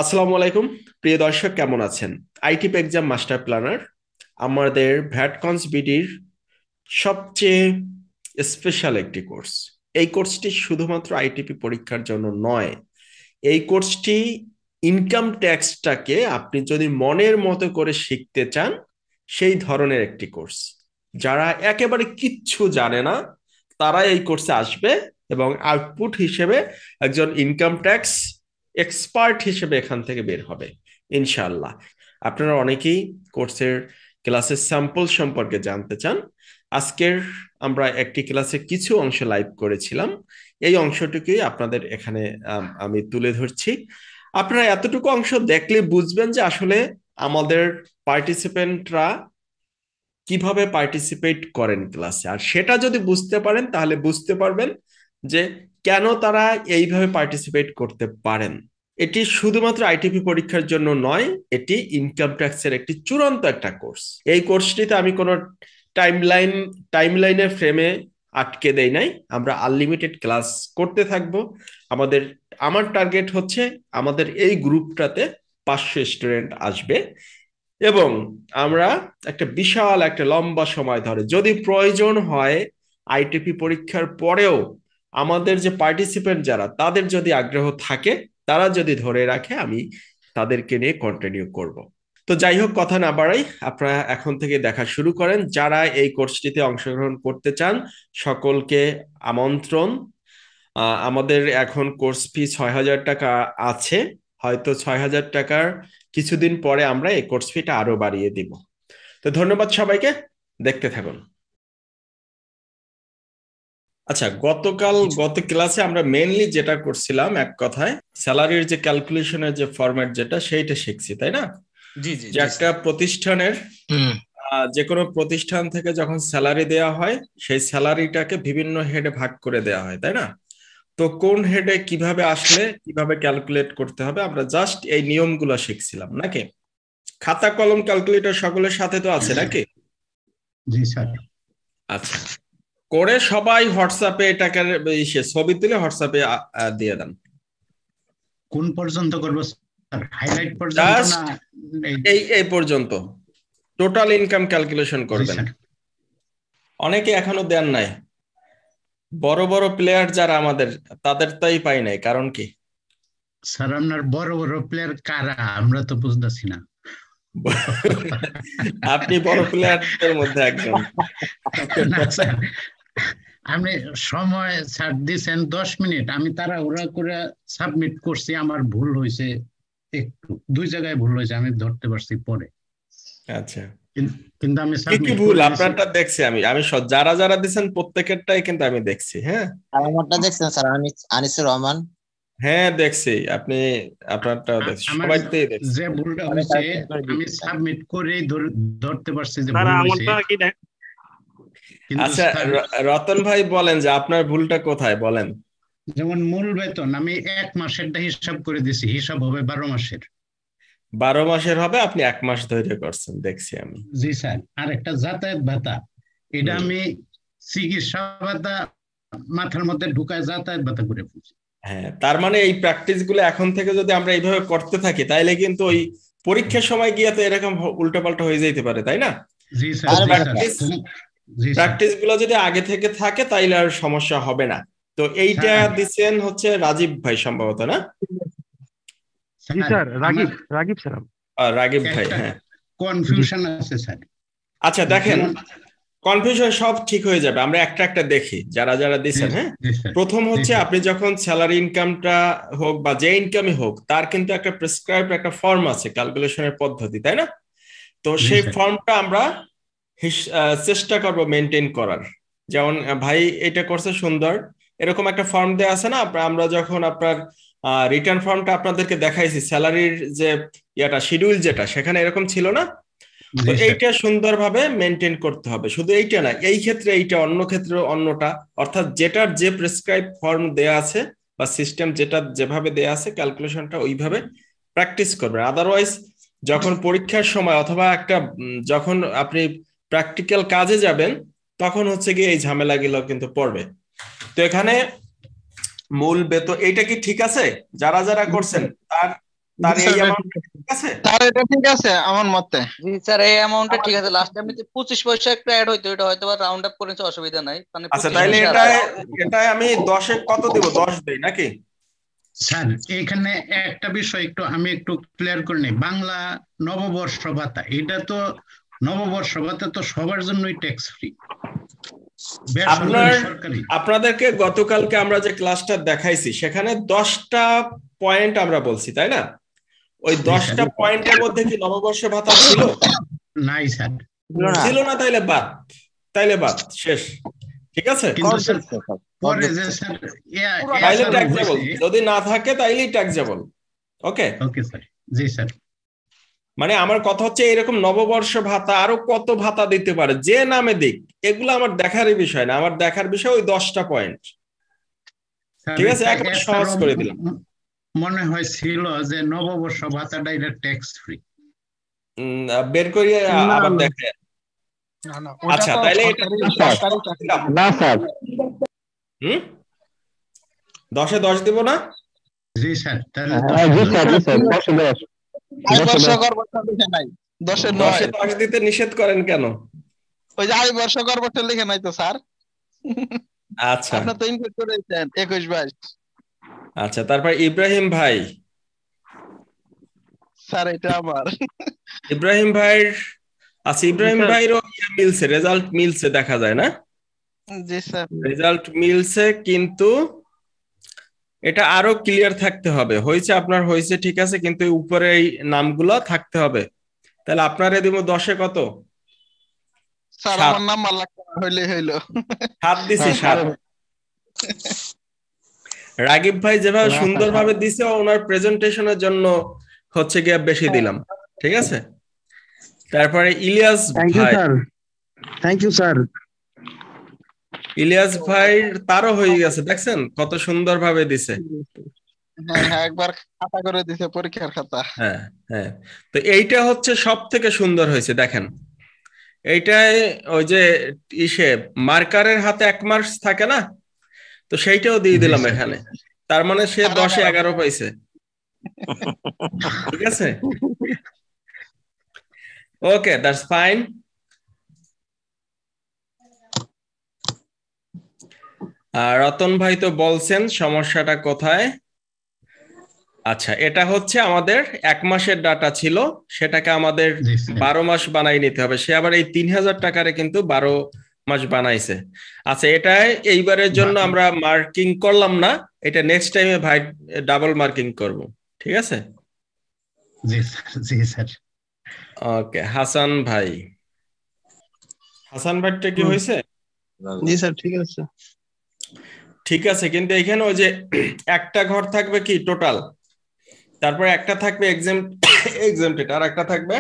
আসসালামু আলাইকুম প্রিয় দর্শক, কেমন আছেন? আইটিপি এক্সাম মাস্টার প্ল্যানার আমাদের ভ্যাটকনস বিডির সবচেয়ে স্পেশাল একটি কোর্স। এই কোর্সটি শুধুমাত্র আইটিপি পরীক্ষার জন্য নয়। এই কোর্সটি ইনকাম ট্যাক্সটাকে আপনি যদি মনের মতো করে শিখতে চান, সেই ধরনের একটি কোর্স। যারা একেবারে কিচ্ছু জানে না তারা এই কোর্সে আসবে এবং আউটপুট হিসেবে একজন ইনকাম ট্যাক্স এক্সপার্ট হিসেবে এখান থেকে বের হবে ইনশাআল্লাহ। আপনারা অনেকেই কোর্সের ক্লাসের স্যাম্পল সম্পর্কে জানতে চান। আজকের আমরা একটি ক্লাসে কিছু অংশ লাইভ করেছিলাম, এই অংশটুকুই আপনাদের এখানে আমি তুলে ধরছি। আপনারা এতটুকু অংশ দেখলে বুঝবেন যে আসলে আমাদের পার্টিসিপেন্টরা কিভাবে পার্টিসিপেট করেন ক্লাসে, আর সেটা যদি বুঝতে পারেন তাহলে বুঝতে পারবেন যে কেন তারা এইভাবে পার্টিসিপেট করতে পারেন। এটি শুধুমাত্র আইটিপি পরীক্ষার জন্য নয়, এটি ইনকাম ট্যাক্সের একটি চূড়ান্ত একটা কোর্স। এই কোর্সটিতে আমি কোনো টাইমলাইনের ফ্রেমে আটকে দেই নাই, আমরা আনলিমিটেড ক্লাস করতে থাকবো। আমার টার্গেট হচ্ছে আমাদের এই গ্রুপটাতে 500 স্টুডেন্ট আসবে এবং আমরা একটা লম্বা সময় ধরে, যদি প্রয়োজন হয় আইটিপি পরীক্ষার পরেও আমাদের যে পার্টিসিপেন্ট যারা, তাদের যদি আগ্রহ থাকে, তারা যদি ধরে রাখে, আমি তাদেরকে নিয়ে কন্টিনিউ করব। তো যাই হোক, কথা না বাড়াই, আপনারা এখন থেকে দেখা শুরু করেন। যারা এই কোর্সটিতে অংশগ্রহণ করতে চান সকলকে আমন্ত্রণ। আমাদের এখন কোর্স ফি 6,000 টাকা আছে, হয়তো 6,000 টাকার কিছুদিন পরে আমরা এই কোর্স ফিটা আরো বাড়িয়ে দিব। তো ধন্যবাদ সবাইকে, দেখতে থাকুন। আচ্ছা, গত ক্লাসে আমরা মেইনলি যেটা করছিলাম, এক কথায় স্যালারির যে ক্যালকুলেশনের যে ফরম্যাট যেটা, সেইটা শিখছি, তাই না? জি জি যে একটা প্রতিষ্ঠানের যে কোনো প্রতিষ্ঠান থেকে যখন স্যালারি দেওয়া হয়, সেই স্যালারিটাকে বিভিন্ন হেডে ভাগ করে দেওয়া হয়, তাই না? তো কোন হেডে কিভাবে আসলে কিভাবে ক্যালকুলেট করতে হবে, আমরা জাস্ট এই নিয়মগুলো শিখছিলাম নাকি? খাতা কলম ক্যালকুলেটর সকলের সাথে তো আছে নাকি? জি স্যার। আচ্ছা, করে সবাই হোয়াটসঅ্যাপে এটাকে ছবি তুলে হোয়াটসঅ্যাপে দিয়ে দেন। কোন পর্যন্ত করব স্যার? হাইলাইট পর্যন্ত না এই পর্যন্ত টোটাল ইনকাম ক্যালকুলেশন করবেন? অনেকে এখনো দেন নাই, বড় বড় প্লেয়ার যারা আমাদের, তাদের তাই পাই নাই, কারণ কি? স্যার আপনার বড় বড় প্লেয়ার কারা আমরা তো বুঝতেছি না। আপনি বড় প্লেয়ারদের মধ্যে একজন। আপনি সময় ছাড় দিয়েছেন 10 মিনিট, আমি তাড়াহুড়া করে সাবমিট করছি, আমার ভুল হয়েছে, একটু 2 জায়গায় ভুল হয়েছে, আমি ধরতে পারছি পরে। আচ্ছা, কিন্তু আমি কি ভুল আপনারটা দেখছি, আমি যারা যারা দিবেন প্রত্যেকটাই কিন্তু আমি দেখছি। হ্যাঁ, আমারটা দেখছেন স্যার? আনিসুর রহমান। হ্যাঁ দেখছি, আপনি আপনারটাও দেখছি, সবাইতেই দেখছি। যে ভুলটা হয়েছে আমি সাবমিট করেই ধরতে পারছি যে ভুল হয়েছে। আচ্ছা, রতন ভাই বলেন যে আপনার ভুলটা কোথায় বলেন। যেমন মূল বেতন আমি 1 মাসেরটা হিসাব করে দিছি, হিসাব হবে 12 মাসের। 12 মাসের হবে, আপনি 1 মাস ধরে করছেন দেখছি আমি। জি স্যার। আর একটা যাতায়াত ভাতা, এটা আমি চিকিৎসা ভাতা মাথার মধ্যে ঢুকায় যাতায়াত ভাতা করে ফেলছি। হ্যাঁ, তার মানে এই প্র্যাকটিস গুলো এখন থেকে যদি আমরা এইভাবে করতে থাকি, তাইলে কিন্তু ওই পরীক্ষার সময় গিয়ে তো এরকম উল্টোপাল্টা হয়ে যেতে পারে, তাই না? জি স্যার। প্র্যাকটিস গুলো যদি আগে থেকে থাকে তাইলে আর সমস্যা হবে না। তো এইটা দিচ্ছেন হচ্ছে রাজীব ভাই সম্ভবত, না? Sir Ragib sir. রাগীব ভাই, হ্যাঁ। কনফিউশন আছে স্যার। আচ্ছা দেখেন, কনফিউশন সব ঠিক হয়ে যাবে, আমরা একটা একটা দেখি যারা যারা দিচ্ছেন। হ্যাঁ, প্রথম হচ্ছে আপনি যখন স্যালারি ইনকামটা হোক বা যে ইনকামই হোক, তার কিন্তু একটা প্রেসক্রাইব একটা ফর্ম আছে ক্যালকুলেশনের পদ্ধতি, তাই না? তো সেই ফর্মটা আমরা চেষ্টা করব মেনটেন করার। যেমন ভাই এটা করছে সুন্দর, এরকম একটা ফর্ম দেওয়া আছে না? আমরা যখন আপনার রিটার্ন ফর্মটা আপনাদেরকে দেখাইছি, স্যালারির যে শিডিউল যেটা, সেখানে এরকম ছিল না? তো এইটা সুন্দরভাবে মেনটেন করতে হবে। শুধু এইটা না, এই ক্ষেত্রে এইটা, অন্য ক্ষেত্রে অন্যটা, অর্থাৎ যেটার যে প্রেসক্রাইব ফর্ম দেয়া আছে বা সিস্টেম যেটা যেভাবে দেয়া আছে, ক্যালকুলেশনটা ওইভাবে প্র্যাকটিস করবেন। আদারওয়াইজ যখন পরীক্ষার সময় অথবা যখন আপনি প্র্যাকটিক্যাল কাজে যাবেন, তখন হচ্ছে গিয়ে এই ঝামেলাগুলো কিন্তু পড়বে। তো এখানে মূল বেতন এইটা কি ঠিক আছে? যারা যারা করছেন তার এই অ্যামাউন্ট ঠিক আছে? স্যার এটা ঠিক আছে আমার মতে। জি স্যার, এই অ্যামাউন্টটা ঠিক আছে। লাস্ট টাইম 25 পয়সা একটা অ্যাড হইতো, এটা হয়তো রাউন্ড আপ করেছে, অসুবিধা নাই। মানে আচ্ছা 25 তাইলে পয়সা এটা আমি 10-এ কত দিব? 10 দেই নাকি? স্যার এখানে একটা বিষয় আমি একটু ক্লিয়ার করে নিই। বাংলা নববর্ষ ভাতা, এটা তো নববর্ষ ভাতা তো সবার জন্যই ট্যাক্স ফ্রি, বেসরকারি সরকারি। আপনাদেরকে গতকালকে আমরা যে ক্লাসটা দেখাইছি সেখানে 10টা পয়েন্ট আমরা বলছি, তাই না? ওই 10টা পয়েন্টের মধ্যে কি নববর্ষ ভাতা ছিল? নাই স্যার, ছিল না। তাইলে বাদ, শেষ। ঠিক আছে, কিন্তু স্যার পরে যে স্যার তাইলে ট্যাক্সেবল, যদি না থাকে তাইলেই ট্যাক্সেবল। ওকে ওকে স্যার। জি স্যার। মানে আমার কথা হচ্ছে এরকম নববর্ষ ভাতা আরো কত ভাতা দিতে পারে, যে নামে দিক, এগুলো আমার দেখারই বিষয় না। আমার দেখার বিষয় ওই 10টা পয়েন্ট। ঠিক আছে, একদম সহজ করে দিলাম। মনে হয় ছিল যে নববর্ষ ভাতাটা এটা ট্যাক্স ফ্রি। বের করিয়ে আবার দেখে। আচ্ছা তাইলে না স্যার, 10-এ 10 দিব না? জি স্যার। তাহলে জি স্যার, জি স্যার, আয়বর্ষকর বছর লিখে নাই, 10-এর 10-এ 9। 10 দিতে নিষেধ করেন কেন? ওই যে আয়বর্ষকর বছর লিখে নাই তো স্যার। আচ্ছা আপনি তো ইনপুট করেছেন 21-22। আচ্ছা, তারপর ইব্রাহিম ভাই। স্যার এটা আমার ইব্রাহিম ভাইয়ের আচ্ছা, ইব্রাহিম ভাইয়েরও মিলছে, রেজাল্ট মিলছে দেখা যায় না? জি স্যার। রেজাল্ট মিলছে, কিন্তু এটা আরো ক্লিয়ার থাকতে হবে। হয়েছে আপনার, হয়েছে ঠিক আছে, কিন্তু উপরে এই নামগুলো থাকতে হবে। তাহলে আপনার দিব 10-এ কত? স্যার 7 আমার নাম্বার লাগবে না, হইলে হইলো। 7 দিছি, 7। রাগিব ভাই যেভাবে সুন্দরভাবে দিছে, ওনার প্রেজেন্টেশনের জন্য হচ্ছে গিয়ে বেশি দিলাম। ঠিক আছে, তারপরে ইলিয়াস ভাই। Thank you sir. ইলিয়াস ভাই তারও হয়ে গেছে, দেখছেন কত সুন্দরভাবে দিছে। হ্যাঁ হ্যাঁ, একবার খাতা করে দিছে, পরীক্ষার খাতা। হ্যাঁ হ্যাঁ, তো এইটা হচ্ছে সব থেকে সুন্দর হয়েছে। দেখেন এইটাই ওই যে মার্কারের হাতে 1 মার্কস থাকে না, তো সেইটাও দিয়ে দিলাম এখানে। তার মানে সে 10-এ 11 পাইছে। ঠিক আছে, ওকে, দ্যাটস ফাইন। রতন ভাই তো বলছেন সমস্যাটা কোথায়। আচ্ছা, এটা হচ্ছে আমাদের 1 মাসের ডাটা ছিল, সেটাকে আমাদের 12 মাস বানাই নিতে হবে। সে আবার এই 3000 টাকারে কিন্তু 12 মাস বানাইছে। আচ্ছা, এটা এইবারের জন্য আমরা মার্কিং করলাম না, এটা নেক্সট টাইমে ভাই ডাবল মার্কিং করব। ঠিক আছে, জি স্যার। জি স্যার। ওকে। হাসান ভাইটা কি হয়েছে? জি স্যার ঠিক আছে। ঠিক আছে, কিন্তু এখানে ওই যে একটা ঘর থাকবে কি টোটাল, তারপরে একটা থাকবে এক্সামটেড, আর একটা থাকবে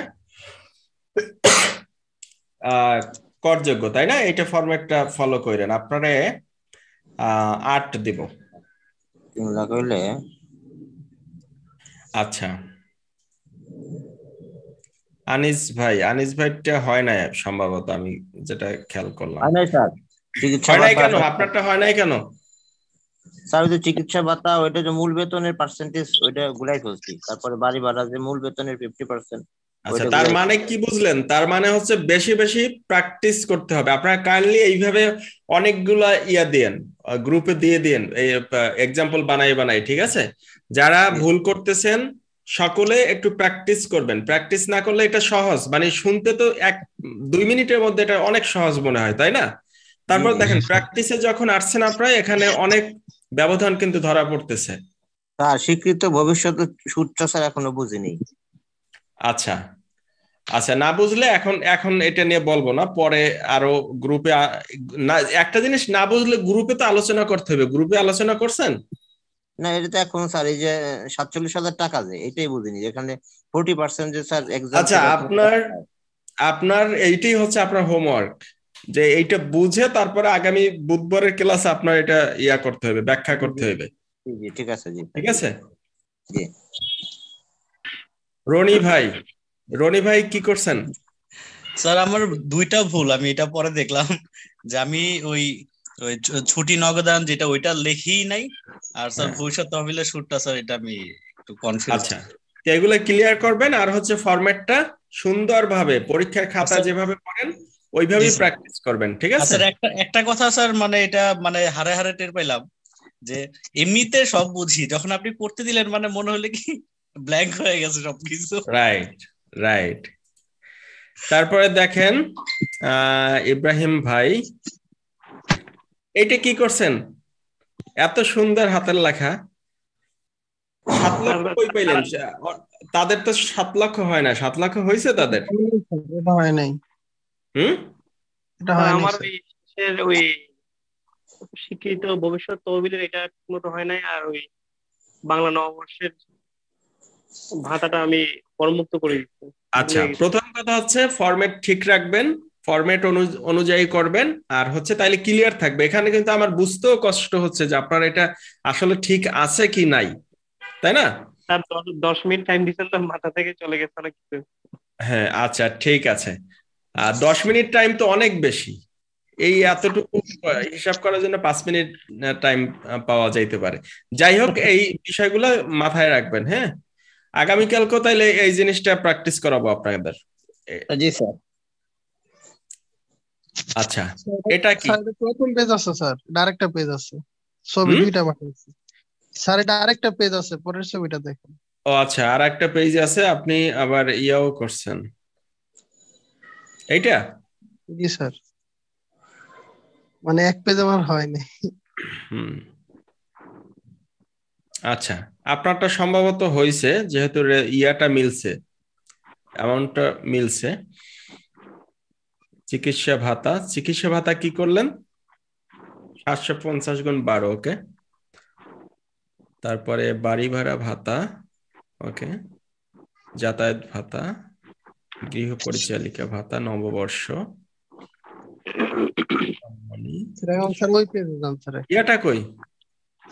করযোগ্য, তাই না? এটা ফরম্যাটটা ফলো করেন। আপনারে 8 দিব। আচ্ছা, আনিস ভাইটা হয় নাই সম্ভবত, আমি যেটা খেয়াল করলাম। হয় নাই কেন? আপনারটা হয় নাই কেন? স্যার ওই যে চিকিৎসা ভাতা, ওইটা যে মূল বেতনের পার্সেন্টেজ, ওইটা গুলাই ফেলছি। তারপরে বাড়ি ভাড়া যে মূল বেতনের 50%। আচ্ছা, তার মানে কি বুঝলেন? তার মানে হচ্ছে বেশি বেশি প্র্যাকটিস করতে হবে। আপনারা কাইন্ডলি এইভাবে অনেকগুলা দেন, গ্রুপে দিয়ে দেন, এই এক্সাম্পল বানাই। ঠিক আছে, যারা ভুল করতেছেন সকলে একটু প্র্যাকটিস করবেন। প্র্যাকটিস না করলে এটা সহজ, মানে শুনতে তো 1-2 মিনিটের মধ্যে এটা অনেক সহজ মনে হয়, তাই না? তারপর দেখেন প্র্যাকটিসে যখন আসছেন আপনারা, এখানে অনেক ব্যবধান কিন্তু ধরা পড়তেছে। স্যার স্বীকৃত ভবিষ্যতে সূত্র স্যার এখনো বুঝিনি। আচ্ছা, না বুঝলে এখন এটা নিয়ে বলবো না, পরে আরো গ্রুপে না। একটা জিনিস না বুঝলে গ্রুপে তো আলোচনা করতে হবে। গ্রুপে আলোচনা করছেন না? এটা তো এখন স্যার এই যে 47,000 টাকা, যে এটাই বুঝিনি, যেখানে 40% যে স্যার এক্সাম। আচ্ছা, আপনার এইটাই হচ্ছে আপনার হোমওয়ার্ক, যে এইটা বুঝে তারপরে আগামী বুধবারের ক্লাসে আপনার এটা করতে হবে, ব্যাখ্যা করতে হবে। জি ঠিক আছে। জি ঠিক আছে। জি। রনি ভাই কি করছেন? স্যার আমার 2টা ভুল, আমি এটা পরে দেখলাম যে আমি ওই ছুটি নগদান ওইটা লিখিই নাই। আর স্যার ভবিষ্যৎ তহবিলের সুদটা স্যার, এটা আমি একটু কনফিউজ। আচ্ছা তো এগুলো ক্লিয়ার করবেন, আর হচ্ছে ফরম্যাটটা সুন্দরভাবে পরীক্ষার খাতা স্যার, যেভাবে করেন ওইভাবেই জি স্যার। প্র্যাকটিস করবেন, ঠিক আছে? স্যার একটা কথা স্যার, মানে এটা মানে হারে হারে টের পাইলাম যে এমনিতে সব বুঝি, যখন আপনি করতে দিলেন মানে মনে হলো কি ব্ল্যাঙ্ক হয়ে গেছে সবকিছু। Right, right. তারপরে দেখেন ইব্রাহিম ভাই, এটা কি করছেন? এত সুন্দর হাতের লেখা, 7 লক্ষ কই পাইলেন? তাদের তো 7 লক্ষ হয় না, 7 লক্ষ হয়েছে তাদের? এটা হয় নাই, হুম। এটা হয় নাই আমার স্যার। ওই শিক্ষিত ভবিষ্যৎ তহবিলের এটা ঠিকমতো হয় নাই, আর ওই বাংলা নববর্ষের ভাতাটা আমি করমুক্ত করে দিচ্ছি। আচ্ছা, প্রথম কথা হচ্ছে ফরম্যাট ঠিক রাখবেন, ফরম্যাট অনুযায়ী করবেন, আর হচ্ছে তাইলে ক্লিয়ার থাকবে। এখানে কিন্তু আমার বুঝতেও কষ্ট হচ্ছে যে আপনার এটা আসলে ঠিক আছে কি নাই, তাই না? তার 10 মিনিট টাইম দিচ্ছেন তো মাথা থেকে চলে গেছে অনেক কিছু। হ্যাঁ, আচ্ছা ঠিক আছে। 10 মিনিট টাইম তো অনেক বেশি, এই এতটুকু হিসাব করার জন্য 5 মিনিট টাইম পাওয়া যাইতে পারে। যাই হোক, এই বিষয়গুলো মাথায় রাখবেন। হ্যাঁ, আগামীকালকেও তাইলে এই জিনিসটা প্র্যাকটিস করাবো আপনাদের। জি স্যার। আচ্ছা, এটা কি? স্যার, এটা প্রথম পেজ আছে স্যার, এটা আরেকটা পেজ আছে, ছবি দুইটা পাঠাইছি স্যার, এটা আরেকটা পেজ আছে, পরের ছবিটা দেখেন। ও আচ্ছা, আর একটা পেজ আছে, আপনি আবার ইয়াও করছেন এইটা? জি স্যার, মানে এক পেজ আমার হয় নাই। হুম, আচ্ছা, আপনারটা সম্ভবত হয়েছে, যেহেতু ইয়াটা মিলছে, অ্যামাউন্টটা মিলছে। চিকিৎসা ভাতা, চিকিৎসা ভাতা কি করলেন? 750 গুণ 12, ওকে। তারপরে বাড়ি ভাড়া ভাতা, ওকে। যাতায়াত ভাতা, গৃহ পরিচালিকা ভাতা, নববর্ষ, স্যার এখন স্যার ওই পেজে যান স্যার, ইয়াটা কই?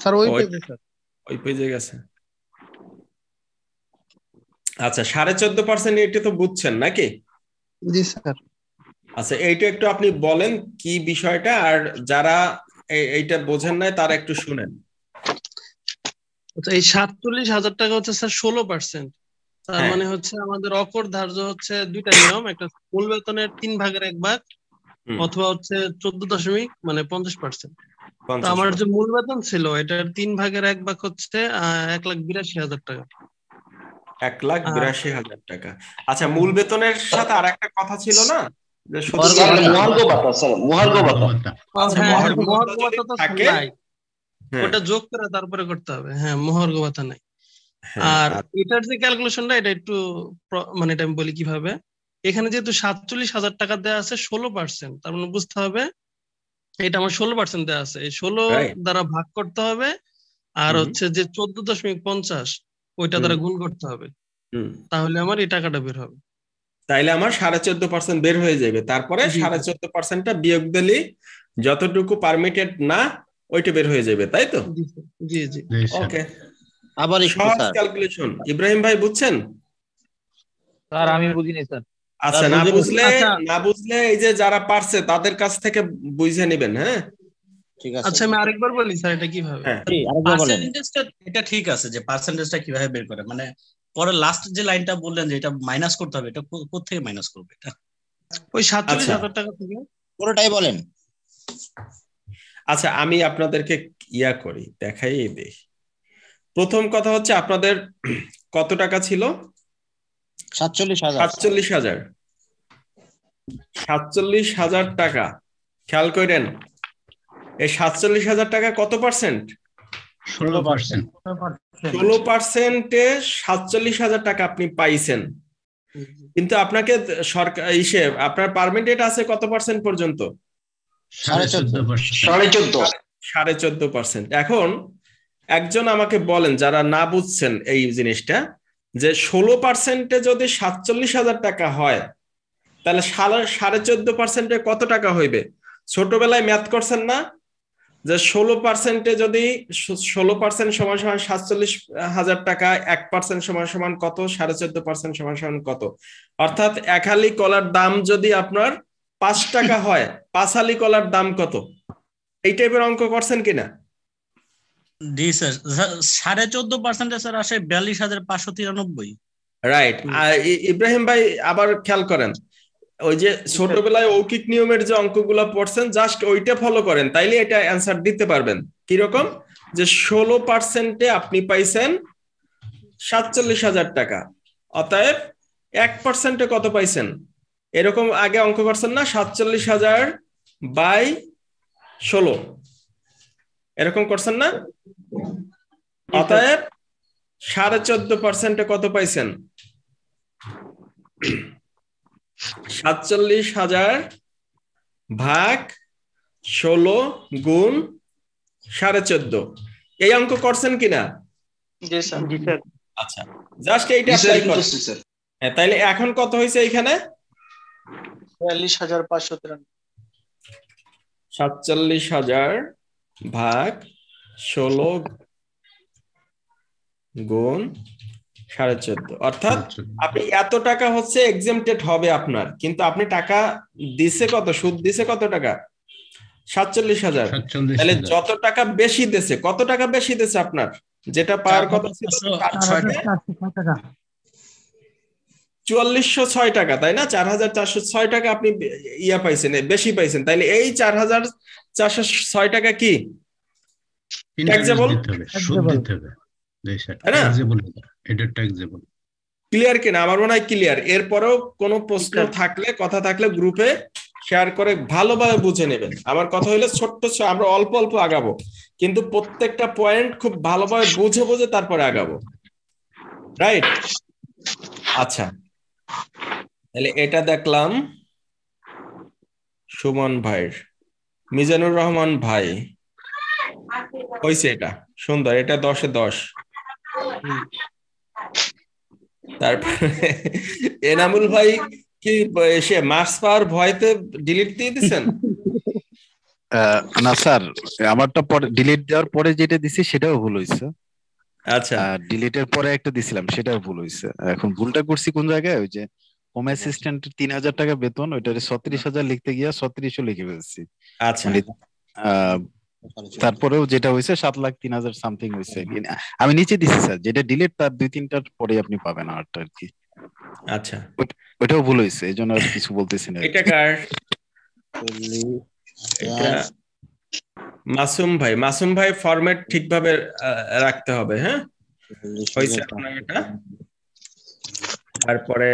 স্যার ওই পেজে স্যার, ওই পেজে গেছে। আচ্ছা, 14.5% এটা তো বুঝছেন নাকি? জি স্যার। আচ্ছা, এইটা একটু আপনি বলেন কি বিষয়টা, আর যারা এইটা বোঝেন নাই তারা একটু শুনেন। আচ্ছা, এই 47,000 টাকা হচ্ছে স্যার 16%। তার হ্যাঁ। মানে হচ্ছে আমাদের অকর ধার্য হচ্ছে দুইটা নিয়ম, একটা মূল বেতনের 3 ভাগের 1 ভাগ, অথবা হচ্ছে 14.50% তো আমার যে মূল বেতন ছিল এটার 3 ভাগের 1 ভাগ হচ্ছে 1,82,000 টাকা। 1,82,000 টাকা। আচ্ছা, মূল বেতনের সাথে আর একটা কথা ছিল না, যে শুধু মহার্ঘ ভাতা স্যার, মহার্ঘ ভাতা। আচ্ছা, হ্যাঁ, মহার্ঘ মহার্ঘ ভাতা যদি ভাতা তো থাকে, নাই, হ্যাঁ, ওটা যোগ করে তারপরে করতে হবে। হ্যাঁ, মহার্ঘ ভাতা নাই। হ্যাঁ, আর এটার যে ক্যালকুলেশনটা, এটা একটু মানে এটা আমি বলি কিভাবে। এখানে যেহেতু 47,000 টাকা দেওয়া আছে 16%, তার মানে বুঝতে হবে এটা আমার 16% দেওয়া আছে, এই 16 Right. দ্বারা ভাগ করতে হবে, আর হচ্ছে যে 14.50 ওইটা দ্বারা গুণ করতে হবে, তাহলে আমার এই টাকাটা বের হবে। তাইলে আমার 14.5% বের হয়ে যাবে। তারপরে জি, জি। 14.5%টা বিয়োগ দিলে যতটুকু পারমিটেড না ওইটা বের হয়ে যাবে, তাই তো? জি জি। ওকে, আবার একটু সহজ স্যার। ক্যালকুলেশন। ইব্রাহিম ভাই বুঝছেন? স্যার আমি বুঝিনি স্যার। আচ্ছা, না বুঝলে এই যে যারা পারছে তাদের কাছ থেকে বুঝে নেবেন। হ্যাঁ, ঠিক আছে। আচ্ছা, আমি আরেকবার বলি স্যার, এটা কিভাবে। পার্সেন্টেজটা এটা ঠিক আছে, যে পার্সেন্টেজটা কিভাবে বের করে, মানে পরে লাস্ট যে লাইনটা বললেন যে এটা মাইনাস করতে হবে, এটা কোথা থেকে মাইনাস করবে? এটা ওই 47,000 টাকা থেকে। পুরোটাই বলেন। আচ্ছা, আমি আপনাদেরকে দেখাই দেই। প্রথম কথা হচ্ছে আপনাদের কত টাকা ছিল? 47,000। 47,000। 47,000 টাকা খেয়াল করেন, এই 47,000 টাকা কত পার্সেন্ট? 16%। 16%-এ 47,000 টাকা আপনি পাইছেন, কিন্তু আপনাকে সরকার আপনার পারমিটেড আছে কত পার্সেন্ট পর্যন্ত? 14.5%। এখন একজন আমাকে বলেন, যারা না বুঝছেন এই জিনিসটা, যে 16%-এ যদি 47,000 টাকা হয় তাহলে 14.5%-এ কত টাকা হইবে? ছোটবেলায় ম্যাথ করছেন না, যে 16%-এ যদি 16% সমান সমান 47,000 টাকা, 1% সমান সমান কত, 14.5% সমান সমান কত? অর্থাৎ এক হালি কলার দাম যদি আপনার 5 টাকা হয়, 5 হালি কলার দাম কত? এই টাইপের অঙ্ক করছেন কিনা? জি স্যার 14.5% স্যার আসে 42,593। রাইট। ইব্রাহিম ভাই আবার খেয়াল করেন, ওই যে ছোটবেলায় অৌকিক নিয়মের যে অঙ্কগুলো পড়ছেন জাস্ট ওইটা ফলো করেন, তাইলে এটা অ্যান্সার দিতে পারবেন। কিরকম, যে 16% আপনি পাইছেন 47,000 টাকা, অতএব 1% কত পাইছেন, এরকম আগে অঙ্ক করছেন না, 47,000 বাই 16 এরকম করছেন না, অতএব 14.5% কত পাইছেন, 47,000 ভাগ 16 গুণ 14.5। এই অঙ্ক করছেন কিনা? জি স্যার। জি স্যার। আচ্ছা, জাস্ট এইটা অ্যাপ্লাই করুন। হ্যাঁ, তাইলে এখন কত হয়েছে এইখানে? 42,593। 47,000 ভাগ 16 গুণ 14.5, অর্থাৎ আপনি এত টাকা হচ্ছে এক্সেমটেড হবে আপনার, কিন্তু আপনি টাকা দিছে কত, সুদ দিছে কত টাকা, 47,000। তাহলে যত টাকা বেশি দিছে, কত টাকা বেশি দিছে আপনার, যেটা পাওয়ার কথা ছিল 4406 টাকা, তাই না? 4,406 টাকা আপনি ইয়া পাইছেন, বেশি পাইছেন। তাইলে এই 4,406 টাকা কি ট্যাক্সেবল? ক্লিয়ার কিনা? আমার মনে হয় ক্লিয়ার। এরপরেও কোনো প্রশ্ন থাকলে, কথা থাকলে গ্রুপে শেয়ার করে ভালোভাবে বুঝে নেবেন। আমার কথা হলো ছোট্ট, আমরা অল্প অল্প আগাবো, কিন্তু প্রত্যেকটা পয়েন্ট খুব ভালোভাবে বুঝে বুঝে তারপরে আগাবো, রাইট? আচ্ছা, তাহলে এটা দেখলাম সুমন ভাইয়ের, মিজানুর রহমান ভাই হয়েছে, এটা সুন্দর, এটা 10-এ 10। তারপরে এনামুল ভাই কি সে মার্কস পাওয়ার ভয়তে ডিলিট দিয়ে দিচ্ছেন? না স্যার, আমারটা পরে ডিলিট দেওয়ার পরে যেটা দিছি সেটাও ভুল হয়েছে। আচ্ছা, ডিলিটের পরে একটা দিছিলাম সেটাও ভুল হয়েছে। এখন ভুলটা করছি কোন জায়গায়, ওই যে হোম অ্যাসিস্ট্যান্টের 3,000 টাকা বেতন, ওইটারে 36,000 লিখতে গিয়া 36ও লিখে ফেলছি। আচ্ছা, তারপরেও যেটা হয়েছে 7,03,000 সামথিং হয়েছে। আমি নিচে দিছি স্যার, যেটা ডিলিট তার 2-3টার পরে আপনি পাবেন আরটা আর কি। আচ্ছা, ওইটাও ভুল হয়েছে, এই জন্য আর কিছু বলতেছি না। এটা কার? এটা মাসুম ভাই। মাসুম ভাই ফরম্যাট ঠিকভাবে রাখতে হবে, হ্যাঁ? হয়েছে আপনার এটা? তারপরে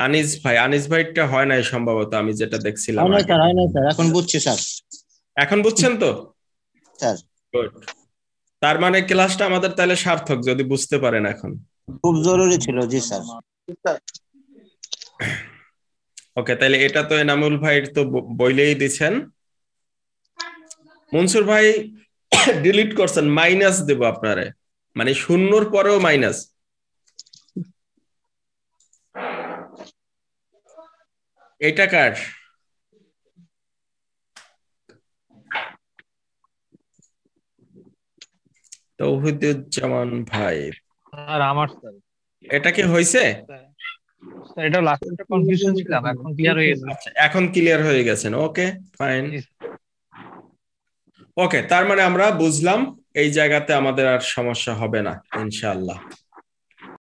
আনিস ভাই, আনিস ভাইটা হয় নাই সম্ভবত, আমি যেটা দেখছিলাম। এখন বুঝছি স্যার। এখন বুঝছেন তো স্যার? গুড। তার মানে ক্লাসটা আমাদের তাহলে সার্থক, যদি বুঝতে পারেন এখন। খুব জরুরি ছিল। জি স্যার। ওকে, তাহলে এটা তো এনামুল ভাইয়ের তো বইলেই দিছেন। মনসুর ভাই ডিলিট করছেন, মাইনাস দেব আপনারে, মানে শূন্যর পরেও মাইনাস। এটা কার? তৌহিদুজ্জামান ভাই। স্যার আমার স্যার এটা কি হয়েছে? স্যার এটা লাস্টে কনফিউশন ছিলাম, এখন ক্লিয়ার হয়ে গেছে। আচ্ছা, এখন ক্লিয়ার হয়ে গেছেন। Okay fine. ওকে, তার মানে আমরা বুঝলাম এই জায়গাতে আমাদের আর সমস্যা হবে না ইনশাআল্লাহ।